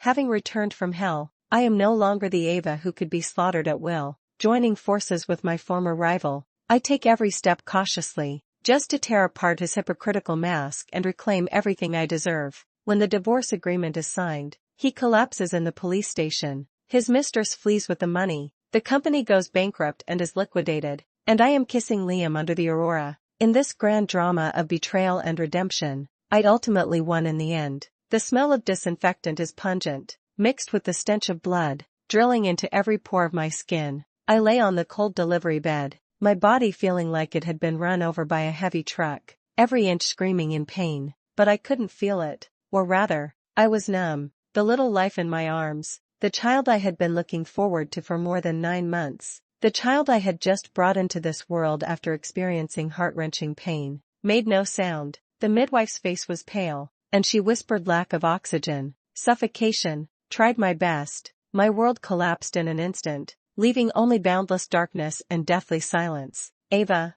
Having returned from hell, I am no longer the Ava who could be slaughtered at will. Joining forces with my former rival, I take every step cautiously, just to tear apart his hypocritical mask and reclaim everything I deserve. When the divorce agreement is signed, he collapses in the police station. His mistress flees with the money, the company goes bankrupt and is liquidated, and I am kissing Liam under the aurora. In this grand drama of betrayal and redemption, I'd ultimately won in the end. The smell of disinfectant is pungent, mixed with the stench of blood, drilling into every pore of my skin. I lay on the cold delivery bed, my body feeling like it had been run over by a heavy truck, every inch screaming in pain, but I couldn't feel it, or rather, I was numb. The little life in my arms, the child I had been looking forward to for more than 9 months, the child I had just brought into this world after experiencing heart-wrenching pain, made no sound. The midwife's face was pale, and she whispered lack of oxygen, suffocation. Tried my best. My world collapsed in an instant, leaving only boundless darkness and deathly silence. Ava,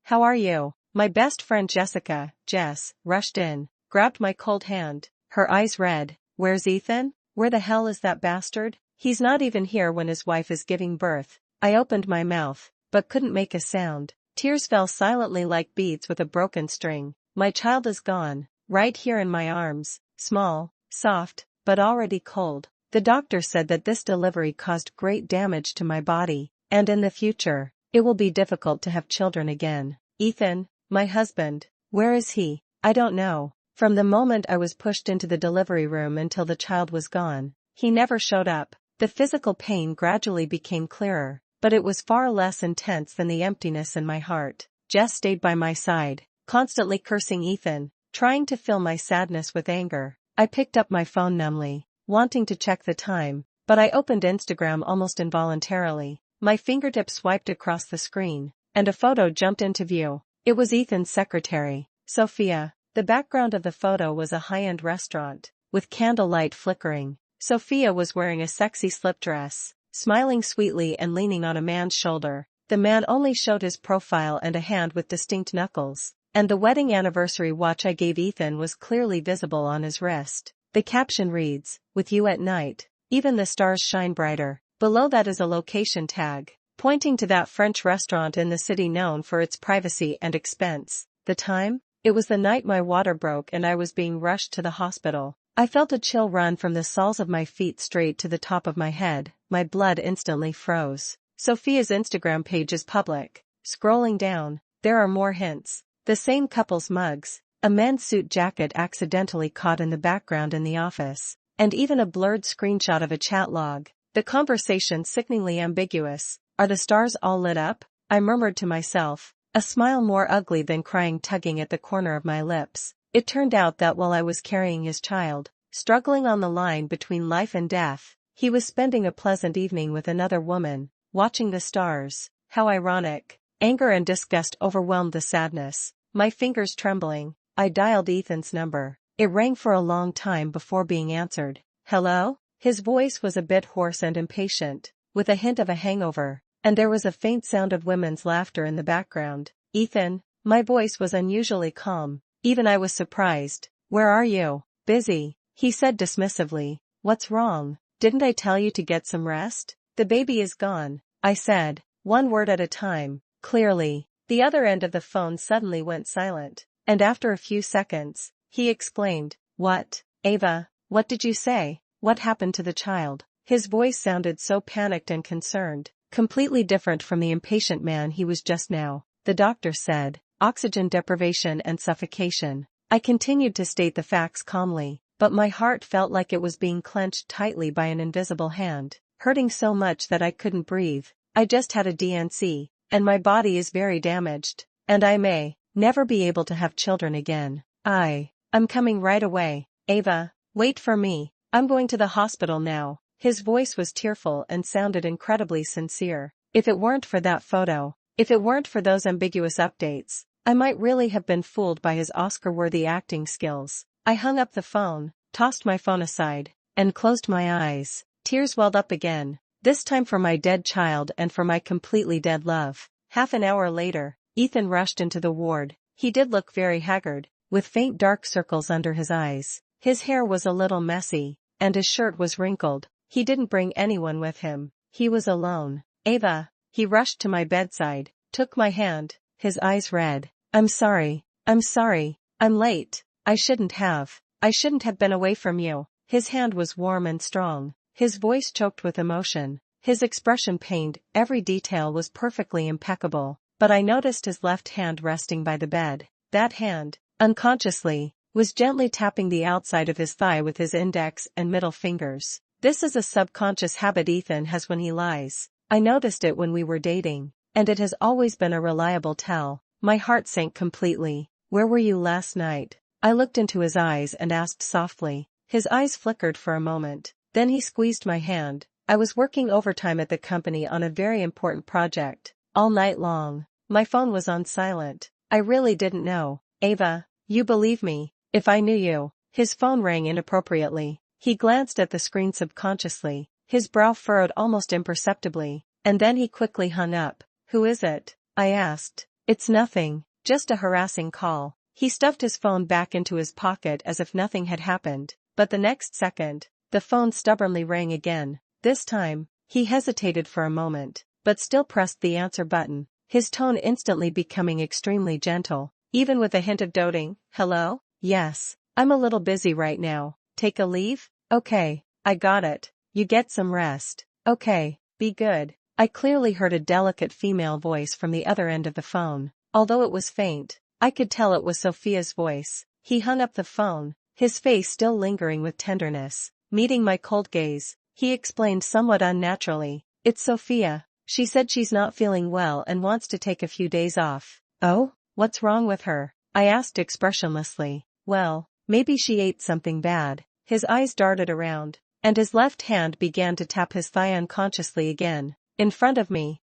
how are you? My best friend Jess, rushed in, grabbed my cold hand, her eyes red. Where's Ethan? Where the hell is that bastard? He's not even here when his wife is giving birth. I opened my mouth, but couldn't make a sound. Tears fell silently like beads with a broken string. My child is gone, right here in my arms, small, soft, but already cold. The doctor said that this delivery caused great damage to my body, and in the future, it will be difficult to have children again. Ethan, my husband, where is he? I don't know. From the moment I was pushed into the delivery room until the child was gone, he never showed up. The physical pain gradually became clearer, but it was far less intense than the emptiness in my heart. Jess stayed by my side, constantly cursing Ethan, trying to fill my sadness with anger. I picked up my phone numbly, wanting to check the time, but I opened Instagram almost involuntarily. My fingertips swiped across the screen, and a photo jumped into view. It was Ethan's secretary, Sophia. The background of the photo was a high-end restaurant, with candlelight flickering. Sophia was wearing a sexy slip dress, smiling sweetly and leaning on a man's shoulder. The man only showed his profile and a hand with distinct knuckles, and the wedding anniversary watch I gave Ethan was clearly visible on his wrist. The caption reads, "With you at night, even the stars shine brighter." Below that is a location tag, pointing to that French restaurant in the city known for its privacy and expense. The time? It was the night my water broke and I was being rushed to the hospital. I felt a chill run from the soles of my feet straight to the top of my head. My blood instantly froze. Sophia's Instagram page is public. Scrolling down, there are more hints. The same couple's mugs, a men's suit jacket accidentally caught in the background in the office, and even a blurred screenshot of a chat log. The conversation sickeningly ambiguous. Are the stars all lit up? I murmured to myself, a smile more ugly than crying tugging at the corner of my lips. It turned out that while I was carrying his child, struggling on the line between life and death, he was spending a pleasant evening with another woman, watching the stars. How ironic. Anger and disgust overwhelmed the sadness. My fingers trembling, I dialed Ethan's number. It rang for a long time before being answered. Hello? His voice was a bit hoarse and impatient, with a hint of a hangover, and there was a faint sound of women's laughter in the background. Ethan, my voice was unusually calm. Even I was surprised. Where are you? Busy, he said dismissively. What's wrong? Didn't I tell you to get some rest? The baby is gone, I said, one word at a time, clearly. The other end of the phone suddenly went silent, and after a few seconds, he explained. What? Ava, what did you say? What happened to the child? His voice sounded so panicked and concerned, completely different from the impatient man he was just now. The doctor said, oxygen deprivation and suffocation. I continued to state the facts calmly, but my heart felt like it was being clenched tightly by an invisible hand, hurting so much that I couldn't breathe. I just had a DNC, and my body is very damaged, and I may never be able to have children again. I'm coming right away. Ava, wait for me. I'm going to the hospital now. His voice was tearful and sounded incredibly sincere. If it weren't for that photo, if it weren't for those ambiguous updates, I might really have been fooled by his Oscar-worthy acting skills. I hung up the phone, tossed my phone aside, and closed my eyes. Tears welled up again, this time for my dead child and for my completely dead love. Half an hour later, Ethan rushed into the ward. He did look very haggard, with faint dark circles under his eyes. His hair was a little messy, and his shirt was wrinkled. He didn't bring anyone with him. He was alone. Ava. He rushed to my bedside, took my hand, his eyes red. I'm sorry. I'm sorry. I'm late. I shouldn't have been away from you. His hand was warm and strong. His voice choked with emotion. His expression pained, every detail was perfectly impeccable. But I noticed his left hand resting by the bed. That hand, unconsciously, was gently tapping the outside of his thigh with his index and middle fingers. This is a subconscious habit Ethan has when he lies. I noticed it when we were dating, and it has always been a reliable tell. My heart sank completely. Where were you last night? I looked into his eyes and asked softly. His eyes flickered for a moment. Then he squeezed my hand. I was working overtime at the company on a very important project. All night long. My phone was on silent. I really didn't know. Ava, you believe me, if I knew you. His phone rang inappropriately. He glanced at the screen subconsciously. His brow furrowed almost imperceptibly, and then he quickly hung up. Who is it? I asked. It's nothing, just a harassing call. He stuffed his phone back into his pocket as if nothing had happened, but the next second, the phone stubbornly rang again. This time, he hesitated for a moment, but still pressed the answer button, his tone instantly becoming extremely gentle, even with a hint of doting. Hello? Yes, I'm a little busy right now. Take a leave? Okay, I got it. You get some rest. Okay, be good. I clearly heard a delicate female voice from the other end of the phone. Although it was faint, I could tell it was Sophia's voice. He hung up the phone, his face still lingering with tenderness. Meeting my cold gaze, he explained somewhat unnaturally. It's Sophia. She said she's not feeling well and wants to take a few days off. Oh? What's wrong with her? I asked expressionlessly. Well, maybe she ate something bad. His eyes darted around, and his left hand began to tap his thigh unconsciously again. In front of me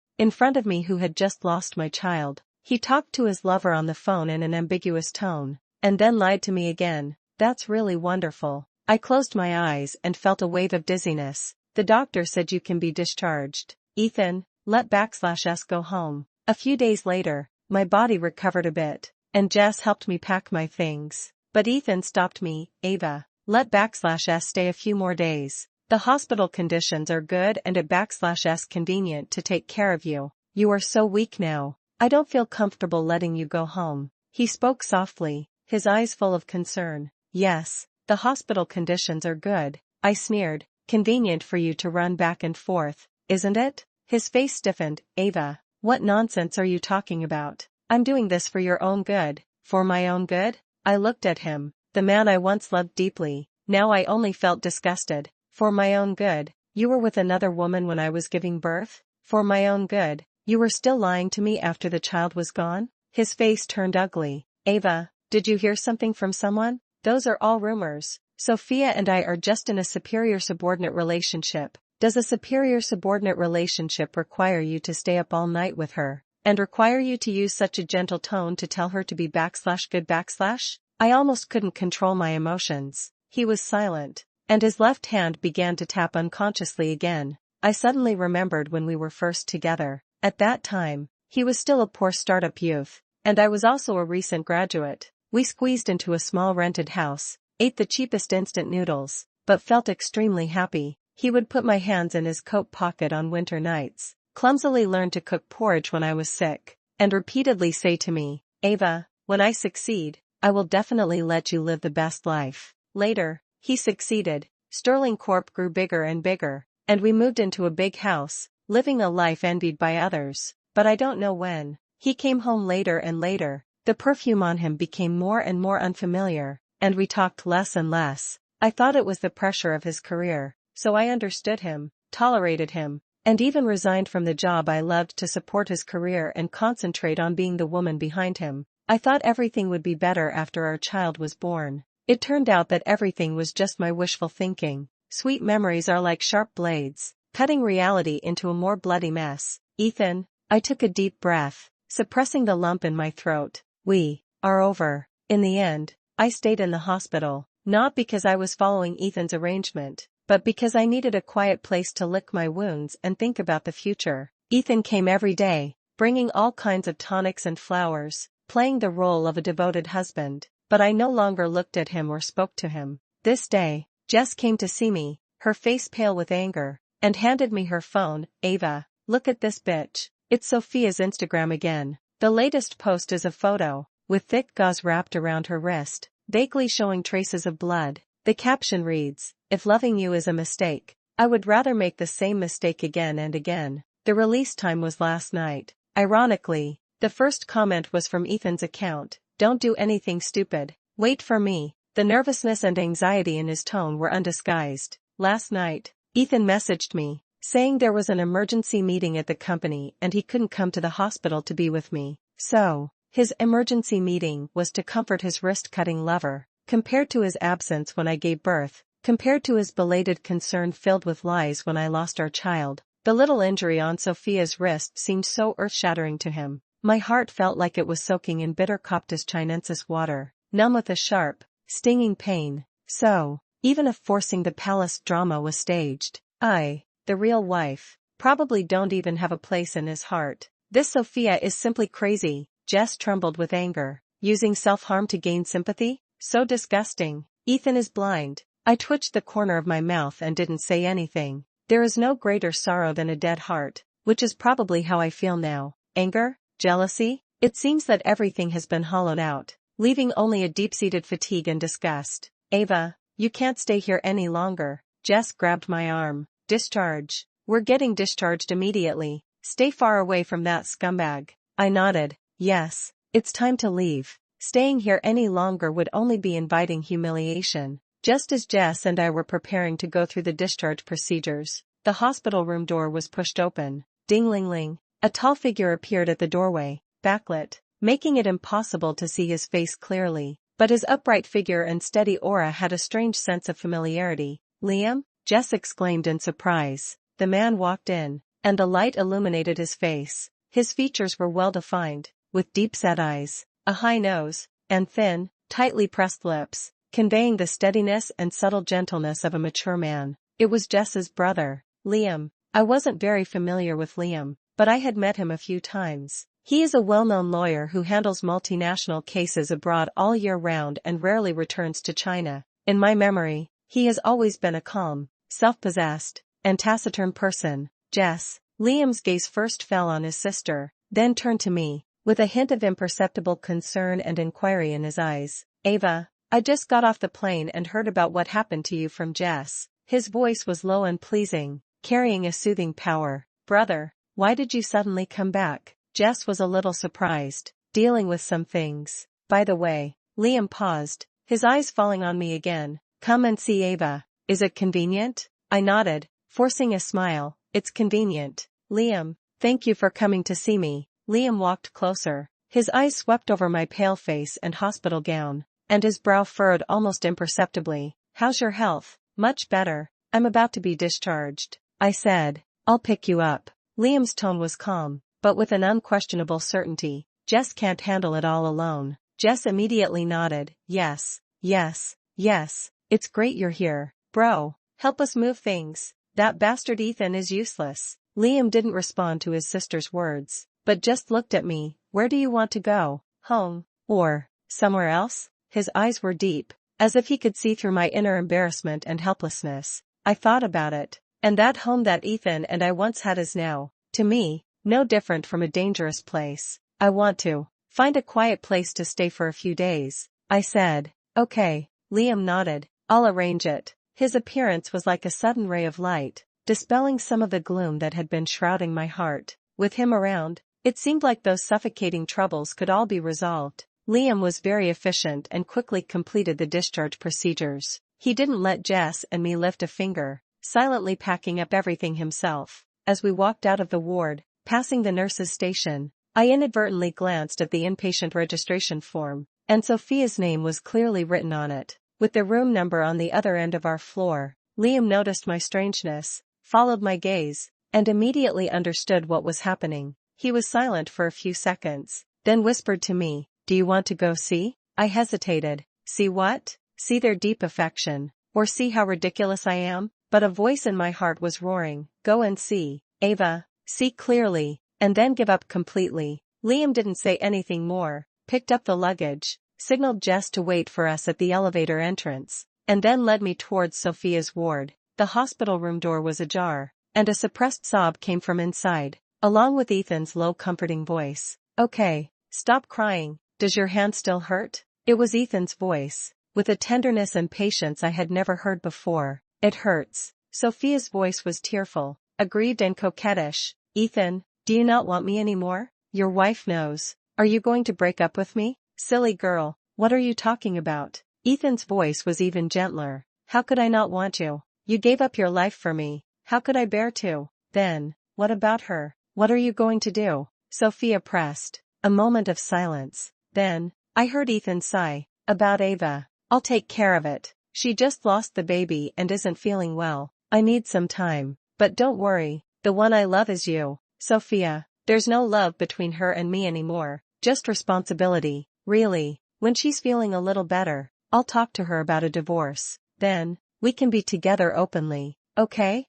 who had just lost my child. He talked to his lover on the phone in an ambiguous tone, and then lied to me again. That's really wonderful. I closed my eyes and felt a wave of dizziness. The doctor said you can be discharged. Ethan, let /S go home. A few days later, my body recovered a bit, and Jess helped me pack my things. But Ethan stopped me. Ava, let /S stay a few more days. The hospital conditions are good and at /S convenient to take care of you. You are so weak now. I don't feel comfortable letting you go home. He spoke softly, his eyes full of concern. Yes, the hospital conditions are good, I sneered. Convenient for you to run back and forth, isn't it? His face stiffened. Ava, what nonsense are you talking about? I'm doing this for your own good. For my own good? I looked at him, the man I once loved deeply. Now I only felt disgusted. For my own good. You were with another woman when I was giving birth? For my own good. You were still lying to me after the child was gone? His face turned ugly. Ava, did you hear something from someone? Those are all rumors. Sophia and I are just in a superior-subordinate relationship. Does a superior-subordinate relationship require you to stay up all night with her, and require you to use such a gentle tone to tell her to be /good? I almost couldn't control my emotions. He was silent, and his left hand began to tap unconsciously again. I suddenly remembered when we were first together. At that time, he was still a poor startup youth, and I was also a recent graduate. We squeezed into a small rented house, ate the cheapest instant noodles, but felt extremely happy. He would put my hands in his coat pocket on winter nights, clumsily learn to cook porridge when I was sick, and repeatedly say to me, Ava, when I succeed, I will definitely let you live the best life. Later, he succeeded. Sterling Corp grew bigger and bigger, and we moved into a big house, living a life envied by others. But I don't know when. He came home later and later. The perfume on him became more and more unfamiliar, and we talked less and less. I thought it was the pressure of his career, so I understood him, tolerated him, and even resigned from the job I loved to support his career and concentrate on being the woman behind him. I thought everything would be better after our child was born. It turned out that everything was just my wishful thinking. Sweet memories are like sharp blades, cutting reality into a more bloody mess. Ethan, I took a deep breath, suppressing the lump in my throat. We are over. In the end, I stayed in the hospital, not because I was following Ethan's arrangement, but because I needed a quiet place to lick my wounds and think about the future. Ethan came every day, bringing all kinds of tonics and flowers, playing the role of a devoted husband, but I no longer looked at him or spoke to him. This day, Jess came to see me, her face pale with anger, and handed me her phone. Ava, look at this bitch. It's Sophia's Instagram again. The latest post is a photo, with thick gauze wrapped around her wrist, vaguely showing traces of blood. The caption reads, "If loving you is a mistake, I would rather make the same mistake again and again." The release time was last night. Ironically, the first comment was from Ethan's account, "Don't do anything stupid. Wait for me." The nervousness and anxiety in his tone were undisguised. Last night, Ethan messaged me, saying there was an emergency meeting at the company and he couldn't come to the hospital to be with me. So, his emergency meeting was to comfort his wrist-cutting lover. Compared to his absence when I gave birth, compared to his belated concern filled with lies when I lost our child, the little injury on Sophia's wrist seemed so earth-shattering to him. My heart felt like it was soaking in bitter Coptis chinensis water, numb with a sharp, stinging pain. So, even if forcing the palace drama was staged, I, the real wife, probably don't even have a place in his heart. This Sophia is simply crazy. Jess trembled with anger. Using self-harm to gain sympathy? So disgusting. Ethan is blind. I twitched the corner of my mouth and didn't say anything. There is no greater sorrow than a dead heart, which is probably how I feel now. Anger? Jealousy? It seems that everything has been hollowed out, leaving only a deep-seated fatigue and disgust. Ava, you can't stay here any longer. Jess grabbed my arm. Discharge. We're getting discharged immediately. Stay far away from that scumbag. I nodded. Yes, it's time to leave. Staying here any longer would only be inviting humiliation. Just as Jess and I were preparing to go through the discharge procedures, the hospital room door was pushed open. Ding-ling-ling. A tall figure appeared at the doorway, backlit, making it impossible to see his face clearly, but his upright figure and steady aura had a strange sense of familiarity. Liam? Jess exclaimed in surprise. The man walked in, and the light illuminated his face. His features were well-defined, with deep-set eyes, a high nose, and thin, tightly pressed lips, conveying the steadiness and subtle gentleness of a mature man. It was Jess's brother, Liam. I wasn't very familiar with Liam, but I had met him a few times. He is a well-known lawyer who handles multinational cases abroad all year round and rarely returns to China. In my memory, he has always been a calm, self-possessed, and taciturn person. Jess. Liam's gaze first fell on his sister, then turned to me, with a hint of imperceptible concern and inquiry in his eyes. Ava, I just got off the plane and heard about what happened to you from Jess. His voice was low and pleasing, carrying a soothing power. Brother, why did you suddenly come back? Jess was a little surprised, dealing with some things. By the way, Liam paused, his eyes falling on me again. Come and see Ava. Is it convenient? I nodded, forcing a smile. It's convenient. Liam, thank you for coming to see me. Liam walked closer. His eyes swept over my pale face and hospital gown, and his brow furrowed almost imperceptibly. How's your health? Much better. I'm about to be discharged, I said. I'll pick you up. Liam's tone was calm, but with an unquestionable certainty. Jess can't handle it all alone. Jess immediately nodded. Yes, yes, yes. It's great you're here. Bro, help us move things. That bastard Ethan is useless. Liam didn't respond to his sister's words, but just looked at me. Where do you want to go? Home? Or somewhere else? His eyes were deep, as if he could see through my inner embarrassment and helplessness. I thought about it, and that home that Ethan and I once had is now, to me, no different from a dangerous place. I want to find a quiet place to stay for a few days, I said. Okay. Liam nodded. I'll arrange it. His appearance was like a sudden ray of light, dispelling some of the gloom that had been shrouding my heart. With him around, it seemed like those suffocating troubles could all be resolved. Liam was very efficient and quickly completed the discharge procedures. He didn't let Jess and me lift a finger, silently packing up everything himself. As we walked out of the ward, passing the nurse's station, I inadvertently glanced at the inpatient registration form, and Sophia's name was clearly written on it, with the room number on the other end of our floor. Liam noticed my strangeness, followed my gaze, and immediately understood what was happening. He was silent for a few seconds, then whispered to me, "Do you want to go see?" I hesitated. See what? See their deep affection, or see how ridiculous I am? But a voice in my heart was roaring, "Go and see, Ava, see clearly, and then give up completely." Liam didn't say anything more, picked up the luggage, signaled Jess to wait for us at the elevator entrance, and then led me towards Sophia's ward. The hospital room door was ajar, and a suppressed sob came from inside, along with Ethan's low comforting voice. "Okay, stop crying, does your hand still hurt?" It was Ethan's voice, with a tenderness and patience I had never heard before. "It hurts." Sophia's voice was tearful, aggrieved and coquettish. "Ethan, do you not want me anymore? Your wife knows. Are you going to break up with me?" "Silly girl, what are you talking about?" Ethan's voice was even gentler. "How could I not want you? You gave up your life for me. How could I bear to?" "Then, what about her? What are you going to do?" Sophia pressed. A moment of silence. Then, I heard Ethan sigh. "About Ava. I'll take care of it. She just lost the baby and isn't feeling well. I need some time. But don't worry, the one I love is you, Sophia. There's no love between her and me anymore, just responsibility, really. When she's feeling a little better, I'll talk to her about a divorce. Then, we can be together openly, okay?"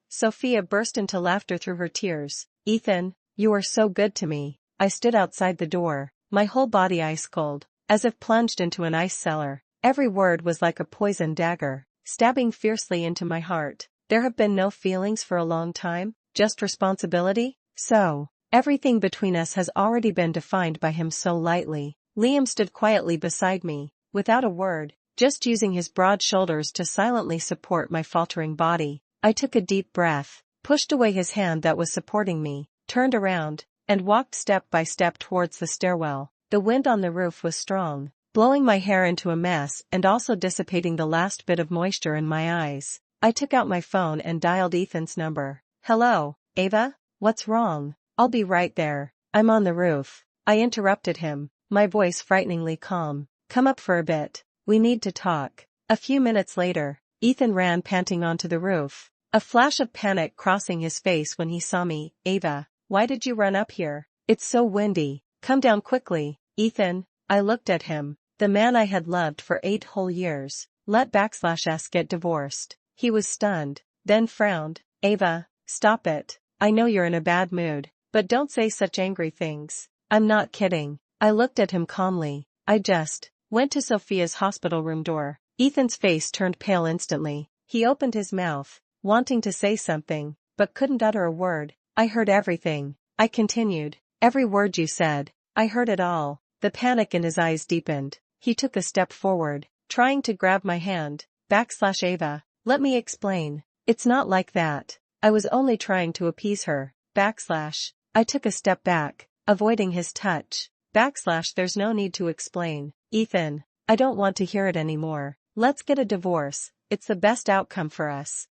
Sophia burst into laughter through her tears. "Ethan, you are so good to me." I stood outside the door, my whole body ice cold, as if plunged into an ice cellar. Every word was like a poisoned dagger, stabbing fiercely into my heart. There have been no feelings for a long time, just responsibility? So, everything between us has already been defined by him so lightly. Liam stood quietly beside me, without a word, just using his broad shoulders to silently support my faltering body. I took a deep breath, pushed away his hand that was supporting me, turned around, and walked step by step towards the stairwell. The wind on the roof was strong, blowing my hair into a mess and also dissipating the last bit of moisture in my eyes. I took out my phone and dialed Ethan's number. "Hello, Ava? What's wrong?" "I'll be right there. I'm on the roof." I interrupted him, my voice frighteningly calm. "Come up for a bit. We need to talk." A few minutes later, Ethan ran panting onto the roof, a flash of panic crossing his face when he saw me. "Ava, why did you run up here? It's so windy. Come down quickly." "Ethan," I looked at him, the man I had loved for 8 whole years, let /s get divorced. He was stunned, then frowned. "Ava, stop it. I know you're in a bad mood, but don't say such angry things." "I'm not kidding." I looked at him calmly. "I just went to Sophia's hospital room door." Ethan's face turned pale instantly. He opened his mouth, wanting to say something, but couldn't utter a word. "I heard everything," I continued. "Every word you said. I heard it all." The panic in his eyes deepened. He took a step forward, trying to grab my hand. "Ava, let me explain. It's not like that. I was only trying to appease her. I took a step back, avoiding his touch. There's no need to explain. Ethan, I don't want to hear it anymore. Let's get a divorce. It's the best outcome for us.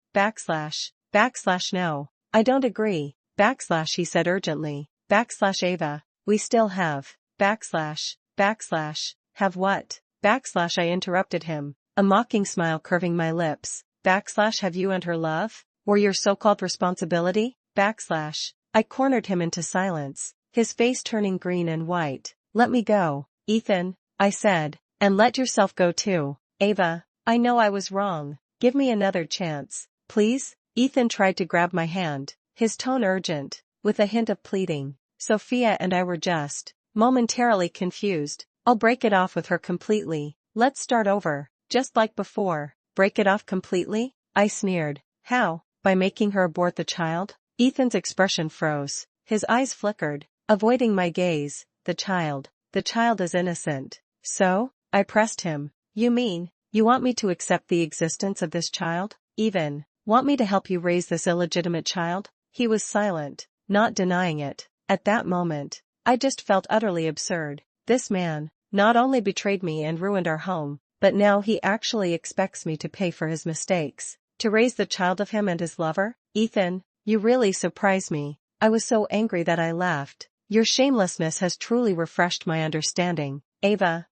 No. I don't agree. He said urgently. Ava, we still have. Have what? I interrupted him, a mocking smile curving my lips. Have you and her love? Or your so-called responsibility? I cornered him into silence, his face turning green and white. "Let me go, Ethan," I said, "and let yourself go too." "Ava, I know I was wrong. Give me another chance, please." Ethan tried to grab my hand, his tone urgent, with a hint of pleading. Sophia and I were just momentarily confused. "I'll break it off with her completely. Let's start over, just like before." "Break it off completely?" I sneered. "How? By making her abort the child?" Ethan's expression froze, his eyes flickered, avoiding my gaze. The child is innocent." "So?" I pressed him. "You mean, you want me to accept the existence of this child? Even want me to help you raise this illegitimate child?" He was silent, not denying it. At that moment, I just felt utterly absurd. This man not only betrayed me and ruined our home, but now he actually expects me to pay for his mistakes, to raise the child of him and his lover? "Ethan, you really surprise me." I was so angry that I laughed. "Your shamelessness has truly refreshed my understanding. Ava,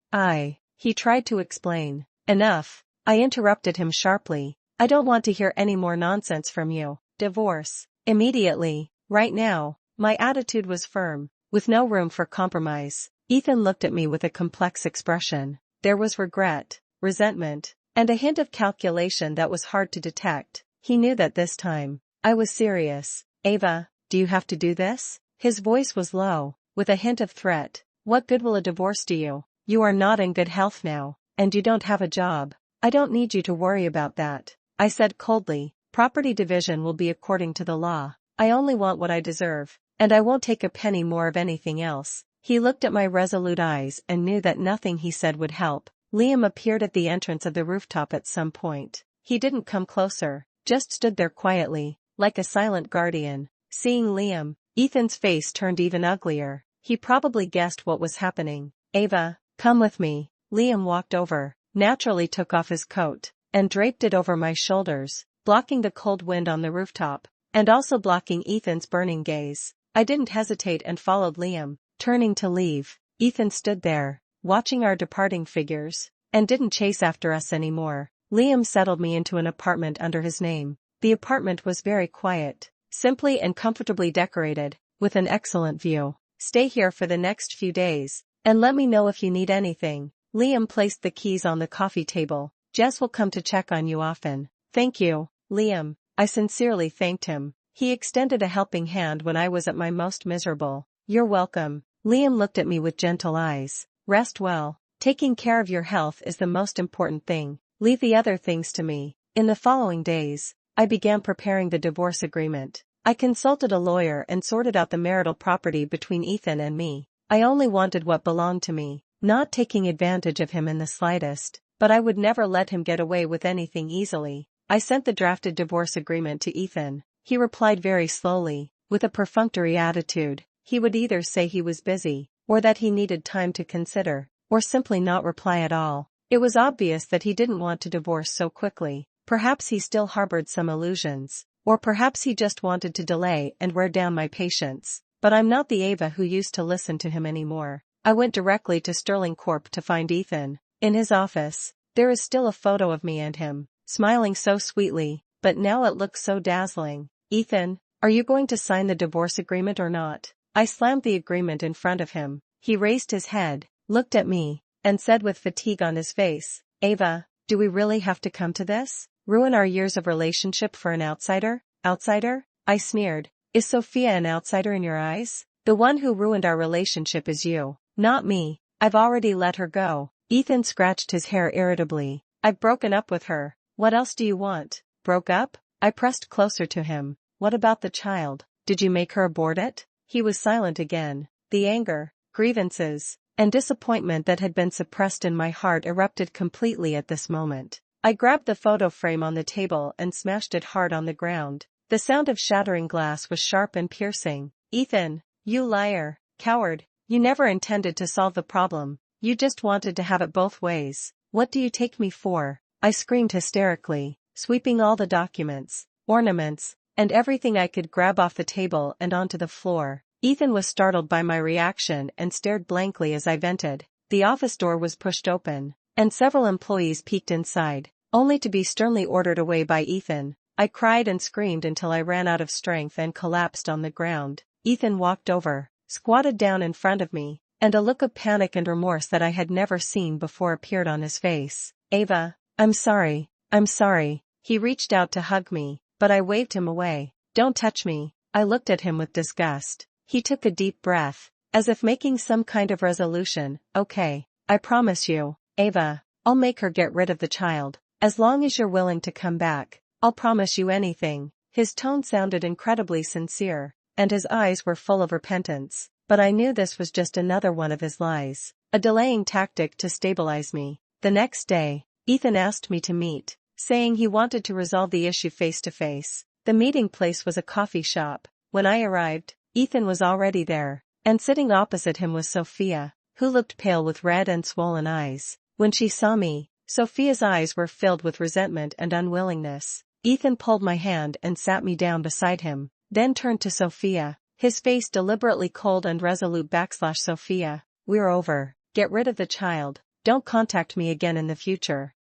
He tried to explain. "Enough." I interrupted him sharply. "I don't want to hear any more nonsense from you. Divorce. Immediately. Right now." My attitude was firm, with no room for compromise. Ethan looked at me with a complex expression. There was regret, resentment, and a hint of calculation that was hard to detect. He knew that this time, I was serious. "Ava, do you have to do this?" His voice was low, with a hint of threat. "What good will a divorce do you? You are not in good health now, and you don't have a job." I don't need you to worry about that, I said coldly. Property division will be according to the law. I only want what I deserve, and I won't take a penny more of anything else. He looked at my resolute eyes and knew that nothing he said would help. Liam appeared at the entrance of the rooftop at some point. He didn't come closer, just stood there quietly, like a silent guardian. Seeing Liam, Ethan's face turned even uglier. He probably guessed what was happening. Ava, come with me. Liam walked over, naturally took off his coat, and draped it over my shoulders, blocking the cold wind on the rooftop, and also blocking Ethan's burning gaze. I didn't hesitate and followed Liam. Turning to leave, Ethan stood there, watching our departing figures, and didn't chase after us anymore. Liam settled me into an apartment under his name. The apartment was very quiet, simply and comfortably decorated, with an excellent view. Stay here for the next few days, and let me know if you need anything. Liam placed the keys on the coffee table. Jess will come to check on you often. Thank you, Liam. I sincerely thanked him. He extended a helping hand when I was at my most miserable. You're welcome. Liam looked at me with gentle eyes. Rest well. Taking care of your health is the most important thing. Leave the other things to me. In the following days, I began preparing the divorce agreement. I consulted a lawyer and sorted out the marital property between Ethan and me. I only wanted what belonged to me, not taking advantage of him in the slightest, but I would never let him get away with anything easily. I sent the drafted divorce agreement to Ethan. He replied very slowly, with a perfunctory attitude. He would either say he was busy, or that he needed time to consider, or simply not reply at all. It was obvious that he didn't want to divorce so quickly. Perhaps he still harbored some illusions, or perhaps he just wanted to delay and wear down my patience. But I'm not the Ava who used to listen to him anymore. I went directly to Sterling Corp to find Ethan. In his office, there is still a photo of me and him, smiling so sweetly, but now it looks so dazzling. Ethan, are you going to sign the divorce agreement or not? I slammed the agreement in front of him. He raised his head, looked at me, and said with fatigue on his face, Ava, do we really have to come to this? Ruin our years of relationship for an outsider? Outsider? I sneered. Is Sophia an outsider in your eyes? The one who ruined our relationship is you, not me. I've already let her go. Ethan scratched his hair irritably. I've broken up with her. What else do you want? Broke up? I pressed closer to him. What about the child? Did you make her abort it? He was silent again. The anger, grievances, and disappointment that had been suppressed in my heart erupted completely at this moment. I grabbed the photo frame on the table and smashed it hard on the ground. The sound of shattering glass was sharp and piercing. Ethan, you liar, coward, you never intended to solve the problem. You just wanted to have it both ways. What do you take me for? I screamed hysterically, sweeping all the documents, ornaments, and everything I could grab off the table and onto the floor. Ethan was startled by my reaction and stared blankly as I vented. The office door was pushed open, and several employees peeked inside, only to be sternly ordered away by Ethan. I cried and screamed until I ran out of strength and collapsed on the ground. Ethan walked over, squatted down in front of me, and a look of panic and remorse that I had never seen before appeared on his face. Ava, I'm sorry. He reached out to hug me, but I waved him away. Don't touch me. I looked at him with disgust. He took a deep breath, as if making some kind of resolution. Okay, I promise you, Ava, I'll make her get rid of the child. As long as you're willing to come back, I'll promise you anything. His tone sounded incredibly sincere, and his eyes were full of repentance. But I knew this was just another one of his lies, a delaying tactic to stabilize me. The next day, Ethan asked me to meet, saying he wanted to resolve the issue face to face. The meeting place was a coffee shop. When I arrived, Ethan was already there, and sitting opposite him was Sophia, who looked pale with red and swollen eyes. When she saw me, Sophia's eyes were filled with resentment and unwillingness. Ethan pulled my hand and sat me down beside him, then turned to Sophia, his face deliberately cold and resolute. Sophia, we're over. Get rid of the child. Don't contact me again in the future.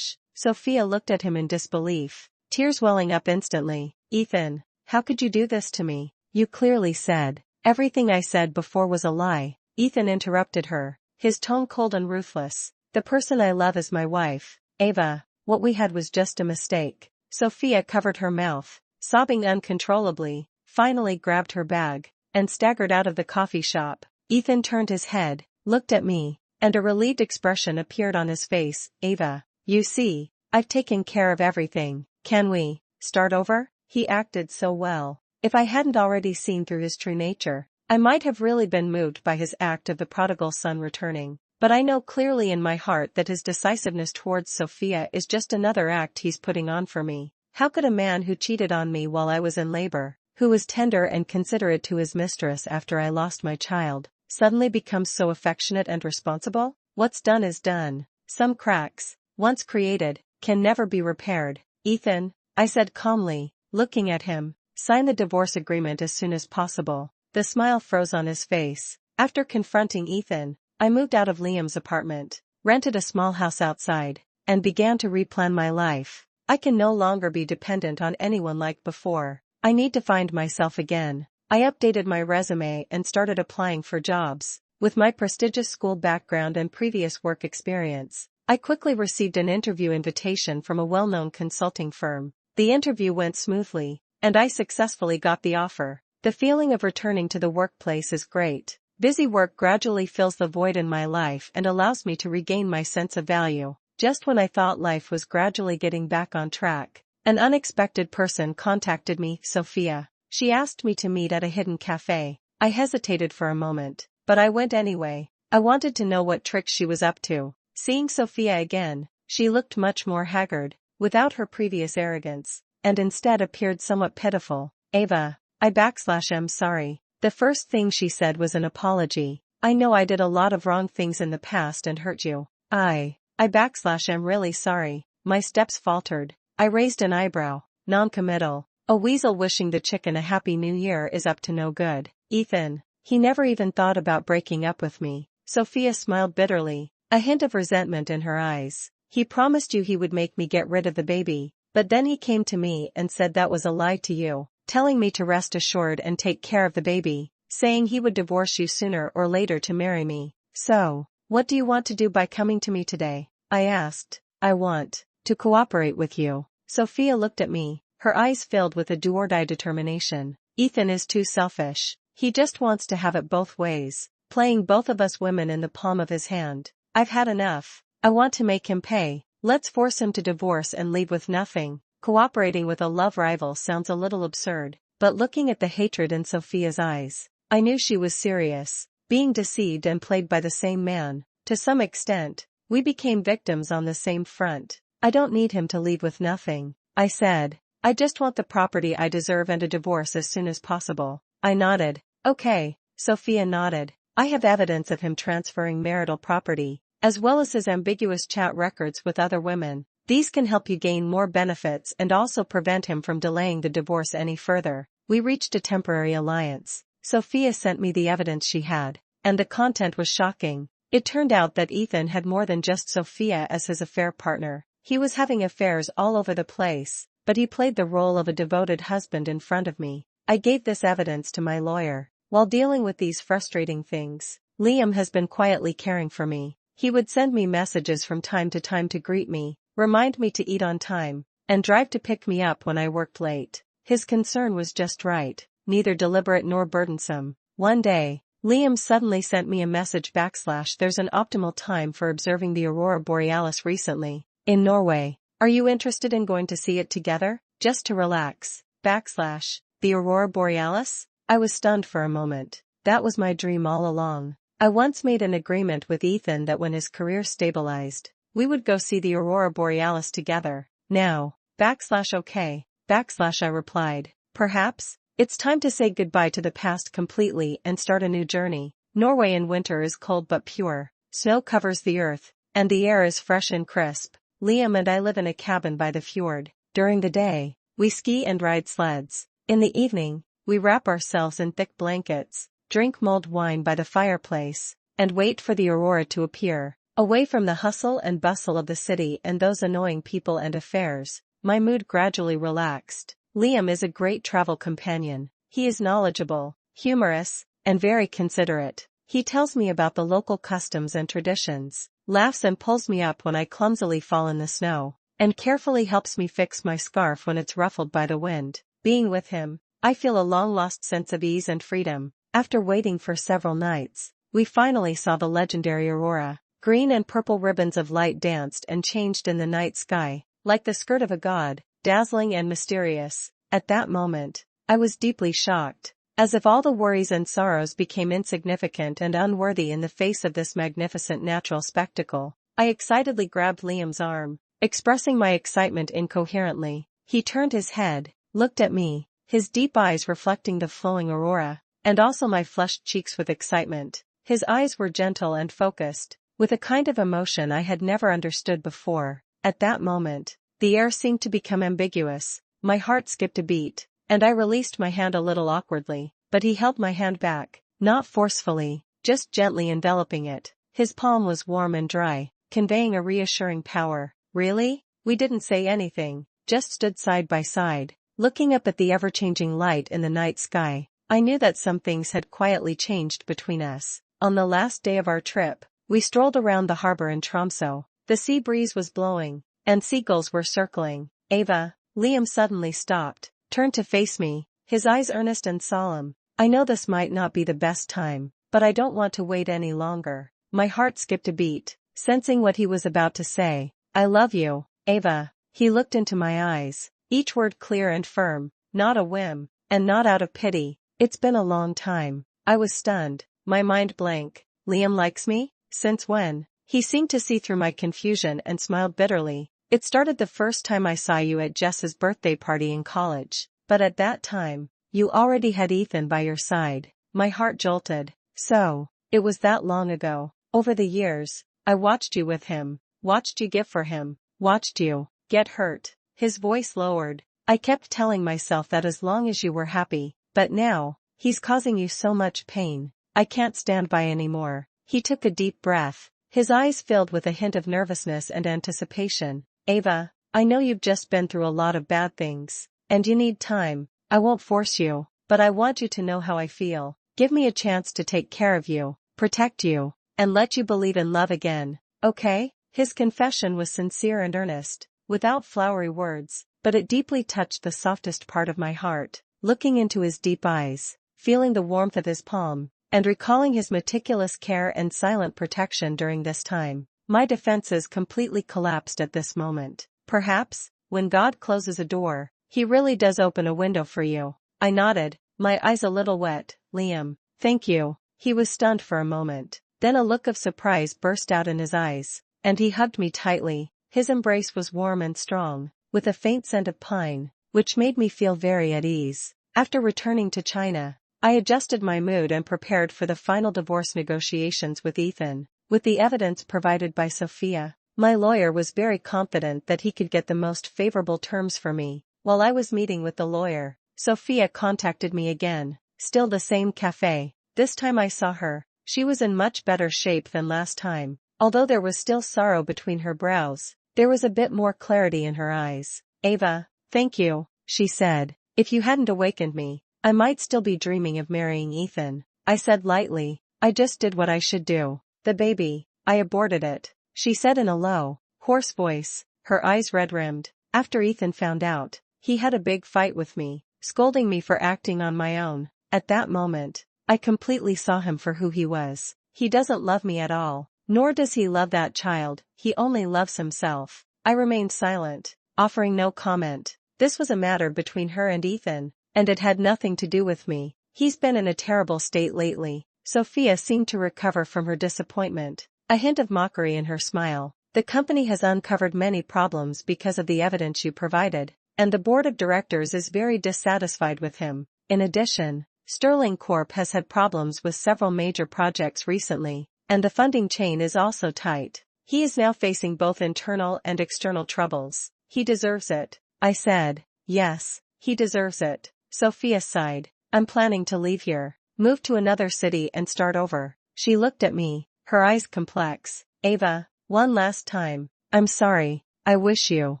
Sophia looked at him in disbelief, tears welling up instantly. Ethan, how could you do this to me? You clearly said everything I said before was a lie. Ethan interrupted her, his tone cold and ruthless. The person I love is my wife, Ava. What we had was just a mistake. Sophia covered her mouth, sobbing uncontrollably, finally grabbed her bag, and staggered out of the coffee shop. Ethan turned his head, looked at me, and a relieved expression appeared on his face. Ava, You see, I've taken care of everything. Can we start over? He acted so well. If I hadn't already seen through his true nature, I might have really been moved by his act of the prodigal son returning. But I know clearly in my heart that his decisiveness towards Sophia is just another act he's putting on for me. How could a man who cheated on me while I was in labor, who was tender and considerate to his mistress after I lost my child, suddenly become so affectionate and responsible? What's done is done. Some cracks, once created, can never be repaired. Ethan, I said calmly, looking at him, sign the divorce agreement as soon as possible. The smile froze on his face. After confronting Ethan, I moved out of Liam's apartment, rented a small house outside, and began to replan my life. I can no longer be dependent on anyone like before. I need to find myself again. I updated my resume and started applying for jobs. With my prestigious school background and previous work experience, I quickly received an interview invitation from a well-known consulting firm. The interview went smoothly, and I successfully got the offer. The feeling of returning to the workplace is great. Busy work gradually fills the void in my life and allows me to regain my sense of value. Just when I thought life was gradually getting back on track, an unexpected person contacted me, Sophia. She asked me to meet at a hidden cafe. I hesitated for a moment, but I went anyway. I wanted to know what tricks she was up to. Seeing Sophia again, she looked much more haggard, without her previous arrogance, and instead appeared somewhat pitiful. Ava, I'm sorry. The first thing she said was an apology. I know I did a lot of wrong things in the past and hurt you. I'm really sorry. My steps faltered. I raised an eyebrow. Non-committal. A weasel wishing the chicken a happy new year is up to no good. Ethan, he never even thought about breaking up with me. Sophia smiled bitterly, a hint of resentment in her eyes. He promised you he would make me get rid of the baby, but then he came to me and said that was a lie to you, telling me to rest assured and take care of the baby, saying he would divorce you sooner or later to marry me. So, what do you want to do by coming to me today? I asked. I want to cooperate with you. Sophia looked at me, her eyes filled with a do-or-die determination. Ethan is too selfish. He just wants to have it both ways, playing both of us women in the palm of his hand. I've had enough. I want to make him pay. Let's force him to divorce and leave with nothing. Cooperating with a love rival sounds a little absurd, but looking at the hatred in Sophia's eyes, I knew she was serious. Being deceived and played by the same man, to some extent, we became victims on the same front. I don't need him to leave with nothing, I said. I just want the property I deserve and a divorce as soon as possible. I nodded. Okay, Sophia nodded. I have evidence of him transferring marital property, as well as his ambiguous chat records with other women. These can help you gain more benefits and also prevent him from delaying the divorce any further. We reached a temporary alliance. Sophia sent me the evidence she had, and the content was shocking. It turned out that Ethan had more than just Sophia as his affair partner. He was having affairs all over the place, but he played the role of a devoted husband in front of me. I gave this evidence to my lawyer. While dealing with these frustrating things, Liam has been quietly caring for me. He would send me messages from time to greet me, remind me to eat on time, and drive to pick me up when I worked late. His concern was just right, neither deliberate nor burdensome. One day, Liam suddenly sent me a message / there's an optimal time for observing the aurora borealis recently, in Norway. Are you interested in going to see it together? Just to relax. / the aurora borealis? I was stunned for a moment. That was my dream all along. I once made an agreement with Ethan that when his career stabilized, we would go see the aurora borealis together. Now, / okay, / I replied. Perhaps, it's time to say goodbye to the past completely and start a new journey. Norway in winter is cold but pure. Snow covers the earth, and the air is fresh and crisp. Liam and I live in a cabin by the fjord. During the day, we ski and ride sleds. In the evening, we wrap ourselves in thick blankets, drink mulled wine by the fireplace, and wait for the aurora to appear. Away from the hustle and bustle of the city and those annoying people and affairs, my mood gradually relaxed. Liam is a great travel companion. He is knowledgeable, humorous, and very considerate. He tells me about the local customs and traditions, laughs and pulls me up when I clumsily fall in the snow, and carefully helps me fix my scarf when it's ruffled by the wind. Being with him, I feel a long-lost sense of ease and freedom. After waiting for several nights, we finally saw the legendary aurora. Green and purple ribbons of light danced and changed in the night sky, like the skirt of a god, dazzling and mysterious. At that moment, I was deeply shocked, as if all the worries and sorrows became insignificant and unworthy in the face of this magnificent natural spectacle. I excitedly grabbed Liam's arm, expressing my excitement incoherently. He turned his head, looked at me, his deep eyes reflecting the flowing aurora, and also my flushed cheeks with excitement. His eyes were gentle and focused, with a kind of emotion I had never understood before. At that moment, the air seemed to become ambiguous, my heart skipped a beat, and I released my hand a little awkwardly, but he held my hand back, not forcefully, just gently enveloping it. His palm was warm and dry, conveying a reassuring power. Really? We didn't say anything, just stood side by side, looking up at the ever-changing light in the night sky. I knew that some things had quietly changed between us. On the last day of our trip, we strolled around the harbor in Tromsø. The sea breeze was blowing, and seagulls were circling. Ava, Liam suddenly stopped, turned to face me, his eyes earnest and solemn. I know this might not be the best time, but I don't want to wait any longer. My heart skipped a beat, sensing what he was about to say. I love you, Ava. He looked into my eyes, each word clear and firm, not a whim, and not out of pity. It's been a long time. I was stunned, my mind blank. Liam likes me? Since when? He seemed to see through my confusion and smiled bitterly. It started the first time I saw you at Jess's birthday party in college, but at that time, you already had Ethan by your side. My heart jolted. So, it was that long ago. Over the years, I watched you with him, watched you give for him, watched you get hurt. His voice lowered. I kept telling myself that as long as you were happy, but now, he's causing you so much pain. I can't stand by anymore. He took a deep breath, his eyes filled with a hint of nervousness and anticipation. Ava, I know you've just been through a lot of bad things, and you need time. I won't force you, but I want you to know how I feel. Give me a chance to take care of you, protect you, and let you believe in love again, okay? His confession was sincere and earnest, without flowery words, but it deeply touched the softest part of my heart. Looking into his deep eyes, feeling the warmth of his palm, and recalling his meticulous care and silent protection during this time, my defenses completely collapsed at this moment. Perhaps, when God closes a door, he really does open a window for you. I nodded, my eyes a little wet. Liam, thank you. He was stunned for a moment, then a look of surprise burst out in his eyes, and he hugged me tightly. His embrace was warm and strong, with a faint scent of pine, which made me feel very at ease. After returning to China, I adjusted my mood and prepared for the final divorce negotiations with Ethan. With the evidence provided by Sophia, my lawyer was very confident that he could get the most favorable terms for me. While I was meeting with the lawyer, Sophia contacted me again, still the same cafe. This time I saw her. She was in much better shape than last time. Although there was still sorrow between her brows, there was a bit more clarity in her eyes. Ava, thank you, she said. If you hadn't awakened me, I might still be dreaming of marrying Ethan. I said lightly, I just did what I should do. The baby, I aborted it, she said in a low, hoarse voice, her eyes red-rimmed. After Ethan found out, he had a big fight with me, scolding me for acting on my own. At that moment, I completely saw him for who he was. He doesn't love me at all, nor does he love that child, he only loves himself. I remained silent, offering no comment. This was a matter between her and Ethan, and it had nothing to do with me. He's been in a terrible state lately. Sophia seemed to recover from her disappointment, a hint of mockery in her smile. The company has uncovered many problems because of the evidence you provided, and the board of directors is very dissatisfied with him. In addition, Sterling Corp has had problems with several major projects recently, and the funding chain is also tight. He is now facing both internal and external troubles. He deserves it, I said. Yes, he deserves it. Sophia sighed. I'm planning to leave here, move to another city and start over. She looked at me, her eyes complex. Ava, one last time, I'm sorry. I wish you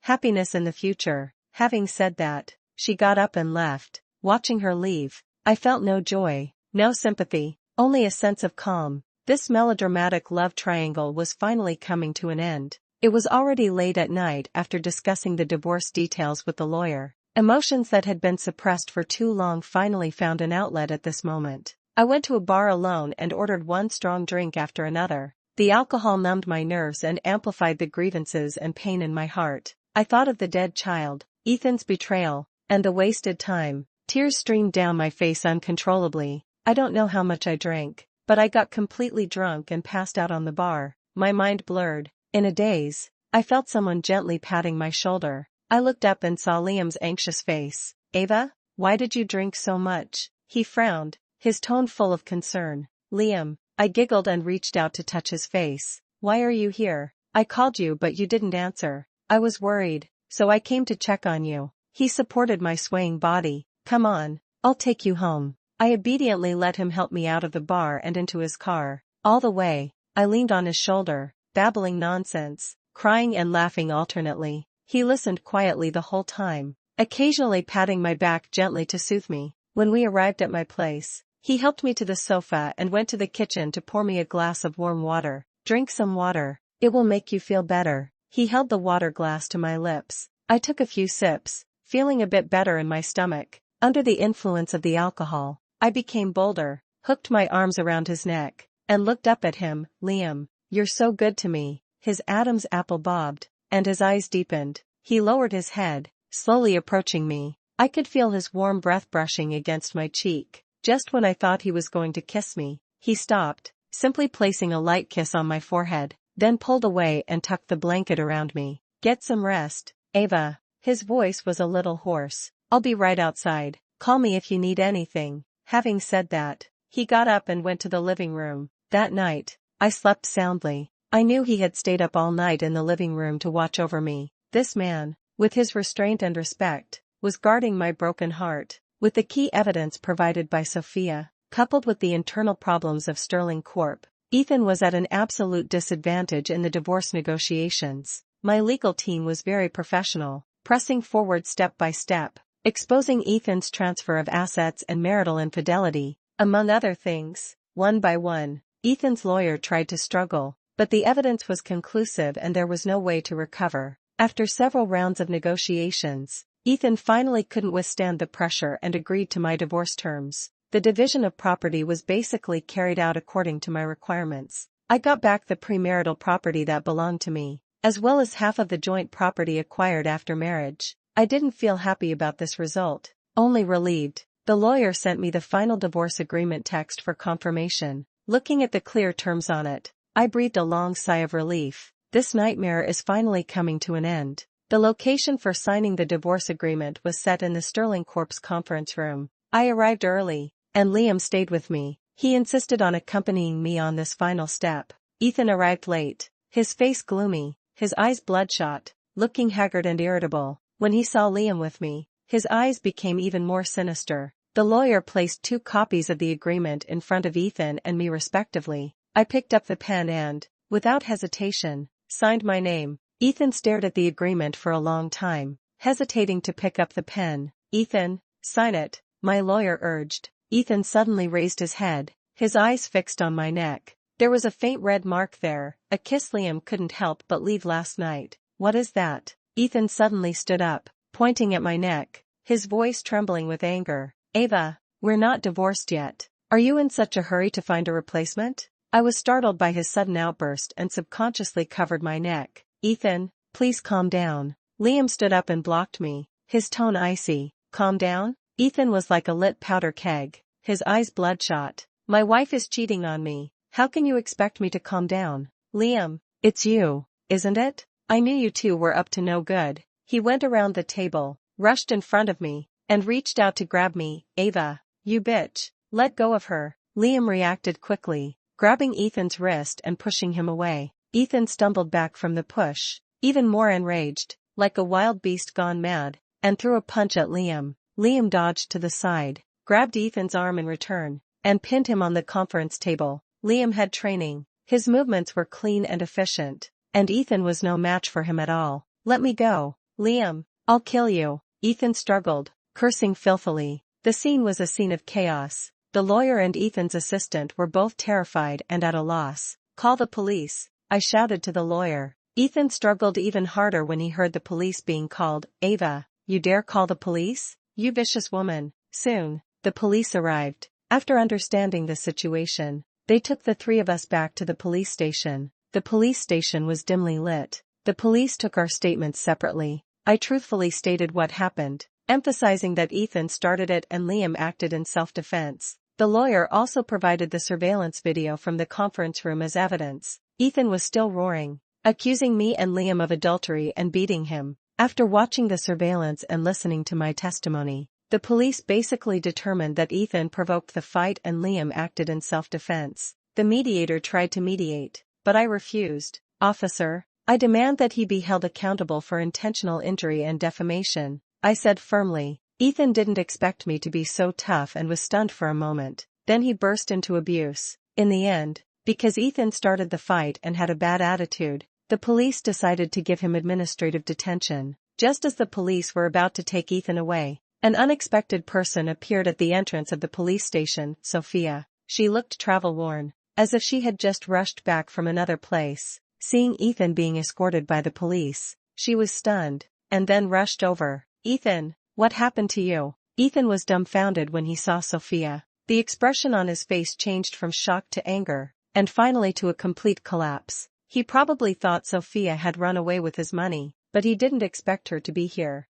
happiness in the future. Having said that, she got up and left. Watching her leave, I felt no joy, no sympathy, only a sense of calm. This melodramatic love triangle was finally coming to an end. It was already late at night after discussing the divorce details with the lawyer. Emotions that had been suppressed for too long finally found an outlet at this moment. I went to a bar alone and ordered one strong drink after another. The alcohol numbed my nerves and amplified the grievances and pain in my heart. I thought of the dead child, Ethan's betrayal, and the wasted time. Tears streamed down my face uncontrollably. I don't know how much I drank, but I got completely drunk and passed out on the bar, my mind blurred. In a daze, I felt someone gently patting my shoulder. I looked up and saw Liam's anxious face. "Ava, why did you drink so much?" He frowned, his tone full of concern. "Liam," I giggled and reached out to touch his face. "Why are you here? I called you but you didn't answer. I was worried, so I came to check on you." He supported my swaying body. "Come on, I'll take you home." I obediently let him help me out of the bar and into his car. All the way, I leaned on his shoulder, babbling nonsense, crying and laughing alternately. He listened quietly the whole time, occasionally patting my back gently to soothe me. When we arrived at my place, he helped me to the sofa and went to the kitchen to pour me a glass of warm water. "Drink some water, it will make you feel better." He held the water glass to my lips. I took a few sips, feeling a bit better in my stomach. Under the influence of the alcohol, I became bolder, hooked my arms around his neck, and looked up at him. "Liam, you're so good to me." His Adam's apple bobbed, and his eyes deepened. He lowered his head, slowly approaching me. I could feel his warm breath brushing against my cheek. Just when I thought he was going to kiss me, he stopped, simply placing a light kiss on my forehead, then pulled away and tucked the blanket around me. "Get some rest, Ava." His voice was a little hoarse. "I'll be right outside. Call me if you need anything." Having said that, he got up and went to the living room. That night, I slept soundly. I knew he had stayed up all night in the living room to watch over me. This man, with his restraint and respect, was guarding my broken heart. With the key evidence provided by Sophia, coupled with the internal problems of Sterling Corp., Ethan was at an absolute disadvantage in the divorce negotiations. My legal team was very professional, pressing forward step by step, exposing Ethan's transfer of assets and marital infidelity, among other things. One by one, Ethan's lawyer tried to struggle, but the evidence was conclusive and there was no way to recover. After several rounds of negotiations, Ethan finally couldn't withstand the pressure and agreed to my divorce terms. The division of property was basically carried out according to my requirements. I got back the premarital property that belonged to me, as well as half of the joint property acquired after marriage. I didn't feel happy about this result, only relieved. The lawyer sent me the final divorce agreement text for confirmation. Looking at the clear terms on it, I breathed a long sigh of relief. This nightmare is finally coming to an end. The location for signing the divorce agreement was set in the Sterling Corp's conference room. I arrived early, and Liam stayed with me. He insisted on accompanying me on this final step. Ethan arrived late, his face gloomy, his eyes bloodshot, looking haggard and irritable. When he saw Liam with me, his eyes became even more sinister. The lawyer placed 2 copies of the agreement in front of Ethan and me respectively. I picked up the pen and, without hesitation, signed my name. Ethan stared at the agreement for a long time, hesitating to pick up the pen. "Ethan, sign it," my lawyer urged. Ethan suddenly raised his head, his eyes fixed on my neck. There was a faint red mark there, a kiss Liam couldn't help but leave last night. "What is that?" Ethan suddenly stood up, pointing at my neck, his voice trembling with anger. "Ava, we're not divorced yet. Are you in such a hurry to find a replacement?" I was startled by his sudden outburst and subconsciously covered my neck. "Ethan, please calm down." Liam stood up and blocked me, his tone icy. "Calm down?" Ethan was like a lit powder keg, his eyes bloodshot. "My wife is cheating on me. How can you expect me to calm down?" "Liam, it's you, isn't it? I knew you two were up to no good." He went around the table, rushed in front of me, and reached out to grab me. "Ava, you bitch, let go of her." Liam reacted quickly, grabbing Ethan's wrist and pushing him away. Ethan stumbled back from the push, even more enraged, like a wild beast gone mad, and threw a punch at Liam. Liam dodged to the side, grabbed Ethan's arm in return, and pinned him on the conference table. Liam had training, his movements were clean and efficient, and Ethan was no match for him at all. "Let me go, Liam, I'll kill you." Ethan struggled, cursing filthily. The scene was a scene of chaos. The lawyer and Ethan's assistant were both terrified and at a loss. "Call the police," I shouted to the lawyer. Ethan struggled even harder when he heard the police being called. "Ava, you dare call the police? You vicious woman." Soon, the police arrived. After understanding the situation, They took the three of us back to the police station. The police station was dimly lit. The police took our statements separately. I truthfully stated what happened, emphasizing that Ethan started it and Liam acted in self-defense. The lawyer also provided the surveillance video from the conference room as evidence. Ethan was still roaring, accusing me and Liam of adultery and beating him. After watching the surveillance and listening to my testimony, the police basically determined that Ethan provoked the fight and Liam acted in self-defense. The mediator tried to mediate, but I refused. "Officer, I demand that he be held accountable for intentional injury and defamation," I said firmly. Ethan didn't expect me to be so tough and was stunned for a moment. Then he burst into abuse. In the end, because Ethan started the fight and had a bad attitude, the police decided to give him administrative detention. Just as the police were about to take Ethan away, an unexpected person appeared at the entrance of the police station, Sophia. She looked travel-worn, as if she had just rushed back from another place. Seeing Ethan being escorted by the police, she was stunned, and then rushed over. "Ethan, what happened to you?" Ethan was dumbfounded when he saw Sophia. The expression on his face changed from shock to anger, and finally to a complete collapse. He probably thought Sophia had run away with his money, but he didn't expect her to be here.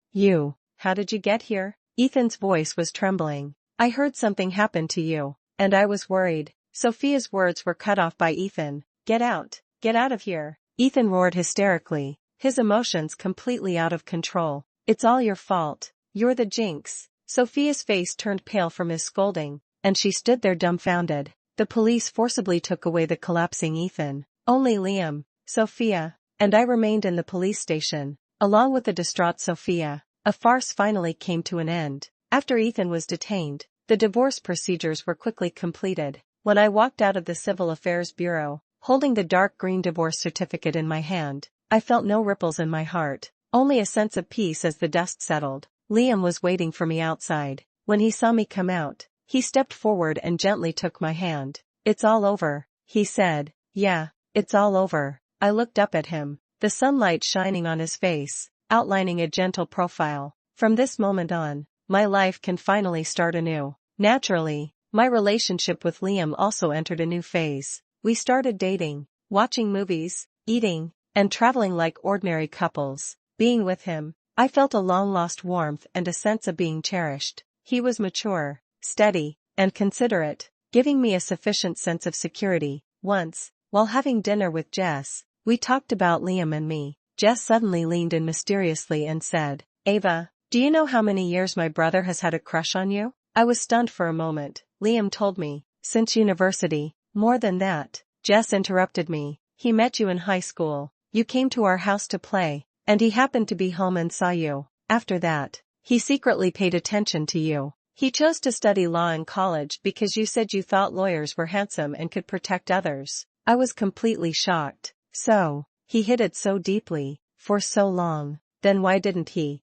How did you get here?" Ethan's voice was trembling. "I heard something happened to you, and I was worried." Sophia's words were cut off by Ethan. Get out of here." Ethan roared hysterically, his emotions completely out of control. "It's all your fault. You're the jinx." Sophia's face turned pale from his scolding, and she stood there dumbfounded. The police forcibly took away the collapsing Ethan. Only Liam, Sophia, and I remained in the police station, along with the distraught Sophia. A farce finally came to an end. After Ethan was detained, the divorce procedures were quickly completed. When I walked out of the Civil Affairs Bureau, holding the dark green divorce certificate in my hand, I felt no ripples in my heart, only a sense of peace as the dust settled. Liam was waiting for me outside. When he saw me come out, he stepped forward and gently took my hand. "It's all over," he said. "Yeah, it's all over." I looked up at him, the sunlight shining on his face, outlining a gentle profile. From this moment on, my life can finally start anew. Naturally, my relationship with Liam also entered a new phase. We started dating, watching movies, eating, and traveling like ordinary couples. Being with him, I felt a long-lost warmth and a sense of being cherished. He was mature, steady, and considerate, giving me a sufficient sense of security. Once, while having dinner with Jess, we talked about Liam and me. Jess suddenly leaned in mysteriously and said, "Ava, do you know how many years my brother has had a crush on you?" I was stunned for a moment. Liam told me, "Since university." "More than that," Jess interrupted me. "He met you in high school. You came to our house to play, and he happened to be home and saw you. After that, he secretly paid attention to you. He chose to study law in college because you said you thought lawyers were handsome and could protect others." I was completely shocked. So, he hid it so deeply, for so long. Then why didn't he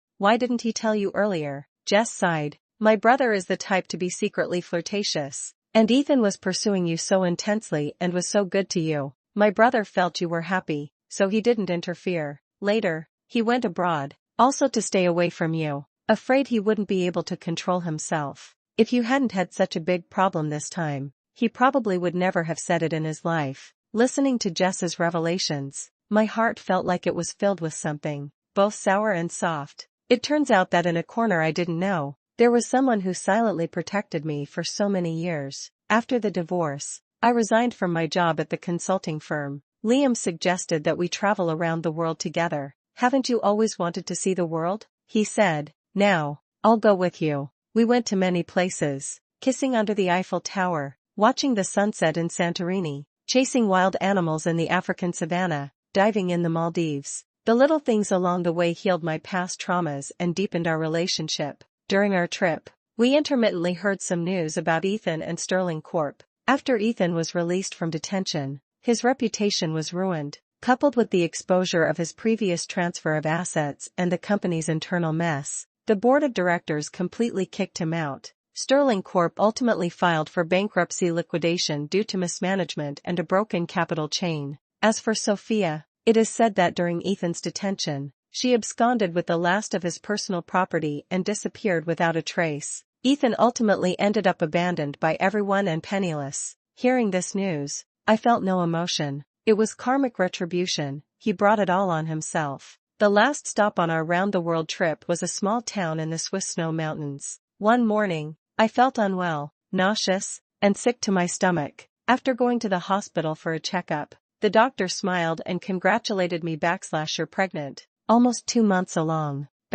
tell you earlier? Jess sighed. "My brother is the type to be secretly flirtatious. And Ethan was pursuing you so intensely and was so good to you. My brother felt you were happy, so he didn't interfere. Later, he went abroad, also to stay away from you, afraid he wouldn't be able to control himself. If you hadn't had such a big problem this time, he probably would never have said it in his life." Listening to Jess's revelations, my heart felt like it was filled with something, both sour and soft. It turns out that in a corner I didn't know, there was someone who silently protected me for so many years. After the divorce, I resigned from my job at the consulting firm. Liam suggested that we travel around the world together. "Haven't you always wanted to see the world?" he said. "Now, I'll go with you." We went to many places, kissing under the Eiffel Tower, watching the sunset in Santorini, chasing wild animals in the African savanna, diving in the Maldives. The little things along the way healed my past traumas and deepened our relationship. During our trip, we intermittently heard some news about Ethan and Sterling Corp. After Ethan was released from detention, his reputation was ruined, coupled with the exposure of his previous transfer of assets and the company's internal mess. The board of directors completely kicked him out. Sterling Corp ultimately filed for bankruptcy liquidation due to mismanagement and a broken capital chain. As for Sophia, it is said that during Ethan's detention, she absconded with the last of his personal property and disappeared without a trace. Ethan ultimately ended up abandoned by everyone and penniless. Hearing this news, I felt no emotion. It was karmic retribution, he brought it all on himself. The last stop on our round-the-world trip was a small town in the Swiss snow mountains. One morning, I felt unwell, nauseous, and sick to my stomach. After going to the hospital for a checkup, the doctor smiled and congratulated me / you're pregnant. Almost 2 months along. /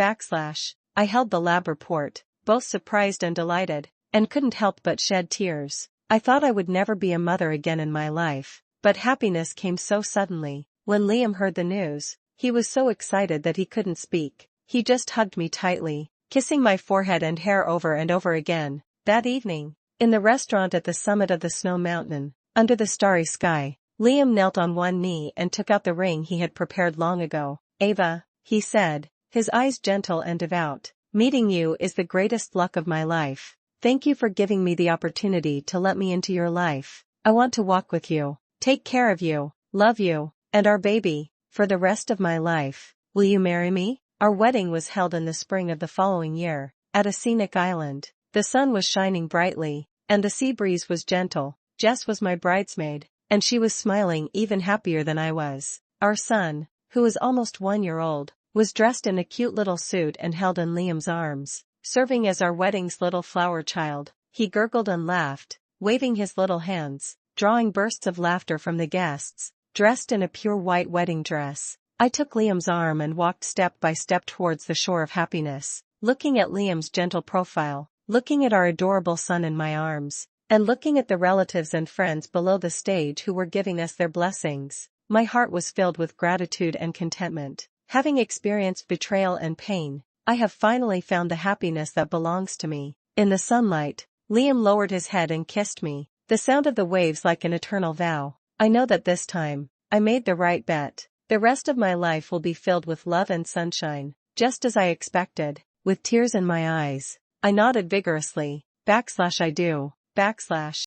I held the lab report, both surprised and delighted, and couldn't help but shed tears. I thought I would never be a mother again in my life, but happiness came so suddenly. When Liam heard the news, he was so excited that he couldn't speak. He just hugged me tightly, kissing my forehead and hair over and over again. That evening, in the restaurant at the summit of the snow mountain, under the starry sky, Liam knelt on one knee and took out the ring he had prepared long ago. Ava, he said, his eyes gentle and devout, meeting you is the greatest luck of my life. Thank you for giving me the opportunity to let me into your life. I want to walk with you, take care of you, love you, and our baby, for the rest of my life. Will you marry me? Our wedding was held in the spring of the following year, at a scenic island. The sun was shining brightly, and the sea breeze was gentle. Jess was my bridesmaid, and she was smiling even happier than I was. Our son, who was almost 1 year old, was dressed in a cute little suit and held in Liam's arms, serving as our wedding's little flower child. He gurgled and laughed, waving his little hands, drawing bursts of laughter from the guests. Dressed in a pure white wedding dress, I took Liam's arm and walked step by step towards the shore of happiness, looking at Liam's gentle profile, looking at our adorable son in my arms, and looking at the relatives and friends below the stage who were giving us their blessings. My heart was filled with gratitude and contentment. Having experienced betrayal and pain, I have finally found the happiness that belongs to me. In the sunlight, Liam lowered his head and kissed me, the sound of the waves like an eternal vow. I know that this time, I made the right bet. The rest of my life will be filled with love and sunshine, just as I expected. With tears in my eyes, I nodded vigorously. / I do. /